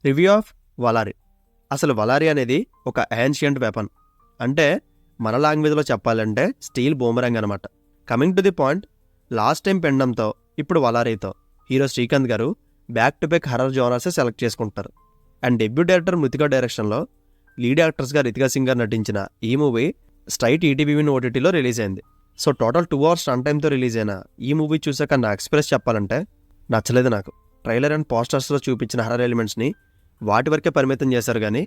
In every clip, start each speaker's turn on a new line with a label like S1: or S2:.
S1: Review of వలారి. అసలు వలారి అనేది ఒక యాన్షియంట్ వెపన్, అంటే మన లాంగ్వేజ్లో చెప్పాలంటే స్టీల్ బూమరంగ్ అనమాట. Coming to the point, last time పెండంతో ఇప్పుడు వలారీతో hero Srikanth garu back to back horror జోనర్సే సెలెక్ట్ చేసుకుంటారు. అండ్ డెబ్యూ డైరెక్టర్ మృతికా డైరెక్షన్లో లీడ్ యాక్టర్స్గా రితికా సింగ్ గారు నటించిన ఈ మూవీ స్ట్రైట్ ఈటీవీ ఓటీటీలో రిలీజ్ అయింది. సో టోటల్ 2 hours రన్ టైంతో రిలీజ్ అయిన ఈ మూవీ చూసాక నా ఎక్స్ప్రెస్ చెప్పాలంటే నచ్చలేదు నాకు. ట్రైలర్ అండ్ పోస్టర్స్లో చూపించిన హర్రర్ ఎలిమెంట్స్ని వాటి వరకే పరిమితం చేశారు, కానీ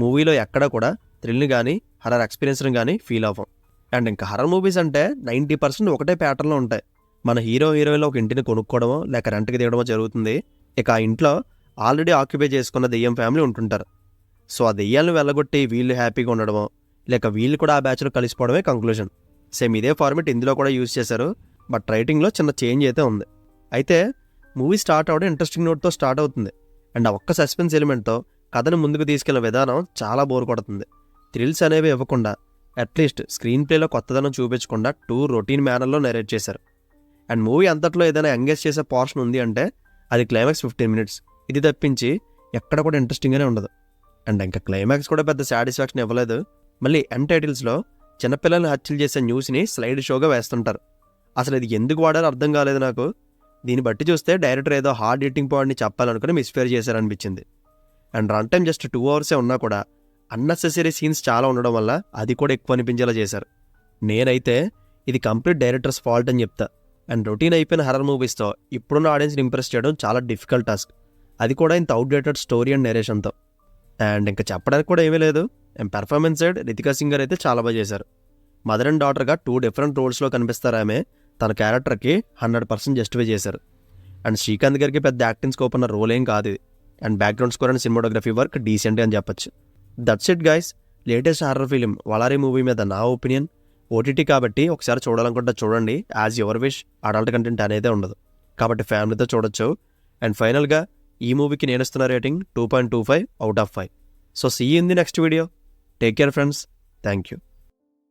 S1: మూవీలో ఎక్కడా కూడా థ్రిల్ని కానీ హర్రర్ ఎక్స్పీరియన్స్ని కానీ ఫీల్ అవ్వం. అండ్ ఇంకా హర్రర్ మూవీస్ అంటే 90% ఒకటే ప్యాటర్న్లో ఉంటాయి. మన హీరో హీరోయిన్లో ఒక ఇంటిని కొనుక్కోవడమో లేక రెంట్కి దిగడమో జరుగుతుంది. ఇక ఆ ఇంట్లో ఆల్రెడీ ఆక్యుపై చేసుకున్న దెయ్యం ఫ్యామిలీ ఉంటుంటారు. సో ఆ దెయ్యాలను వెళ్ళగొట్టి వీళ్ళు హ్యాపీగా ఉండడమో లేక వీళ్ళు కూడా ఆ బ్యాచ్లో కలిసిపోవడమే కంక్లూజన్. సేమ్ ఇదే ఫార్మేట్ ఇందులో కూడా యూజ్ చేశారు, బట్ రైటింగ్లో చిన్న చేంజ్ అయితే ఉంది. అయితే మూవీ స్టార్ట్ అవ్వడం ఇంట్రెస్టింగ్ నోట్తో స్టార్ట్ అవుతుంది. అండ్ ఆ ఒక్క సస్పెన్స్ ఎలిమెంట్తో కథను ముందుకు తీసుకెళ్లిన విధానం చాలా బోర్ కొడుతుంది. థ్రిల్స్ అనేవి ఇవ్వకుండా అట్లీస్ట్ స్క్రీన్ ప్లేలో కొత్తదనం చూపించకుండా 2 రొటీన్ మేనర్లో నెరేట్ చేశారు. అండ్ మూవీ అంతట్లో ఏదైనా ఎంగేజ్ చేసే పోర్షన్ ఉంది అంటే అది క్లైమాక్స్ 15 minutes. ఇది తప్పించి ఎక్కడ కూడా ఇంట్రెస్టింగ్గానే ఉండదు. అండ్ ఇంకా క్లైమాక్స్ కూడా పెద్ద సాటిస్ఫాక్షన్ ఇవ్వలేదు. మళ్ళీ ఎండ్ టైటిల్స్లో చిన్నపిల్లల్ని హత్యలు చేసే న్యూస్ని స్లైడ్ షోగా వేస్తుంటారు. అసలు ఇది ఎందుకు వాడారో అర్థం కాలేదు నాకు. దీన్ని బట్టి చూస్తే డైరెక్టర్ ఏదో హార్డ్ హిట్టింగ్ పాయింట్ని చెప్పాలనుకుని మిస్ఫేర్ చేశారనిపించింది. And run time just 2 hours ఉన్నా కూడా అన్నెసెసరీ సీన్స్ చాలా ఉండడం వల్ల అది కూడా ఎక్కువ అనిపించేలా చేశారు. నేనైతే ఇది కంప్లీట్ డైరెక్టర్స్ ఫాల్ట్ అని చెప్తా. అండ్ రొటీన్ అయిపోయిన హర్రర్ మూవీస్తో ఇప్పుడున్న ఆడియన్స్ని ఇంప్రెస్ చేయడం చాలా డిఫికల్ట్ టాస్క్, అది కూడా ఇంత అవుట్డేటెడ్ స్టోరీ అండ్ నెరేషన్తో. అండ్ ఇంకా చెప్పడానికి కూడా ఏమీ లేదు. And performance side Ritika Singh గారు అయితే చాలా బాగా చేశారు. మదర్ అండ్ డాటర్గా 2 different రోల్స్లో కనిపిస్తారు ఆమె. తన క్యారెక్టర్కి 100% జస్టిఫై చేశారు. అండ్ శ్రీకాంత్ గారికి పెద్ద యాక్టింగ్ స్కోప్ ఉన్న రోల్ ఏం కాదు ఇది. And background score and cinematography work decent అని చెప్పొచ్చు. That's it guys, latest horror film Valari movie మీద నా ఒపీనియన్. ఓటీటీ కాబట్టి ఒకసారి చూడాలనుకుంటే చూడండి, as your wish. Adult content అనేది ఉండదు కాబట్టి ఫ్యామిలీతో చూడొచ్చు. అండ్ ఫైనల్గా ఈ మూవీకి నేను ఇస్తున్న rating 2.25 out of 5. So see you in the next video. Take care friends. Thank you.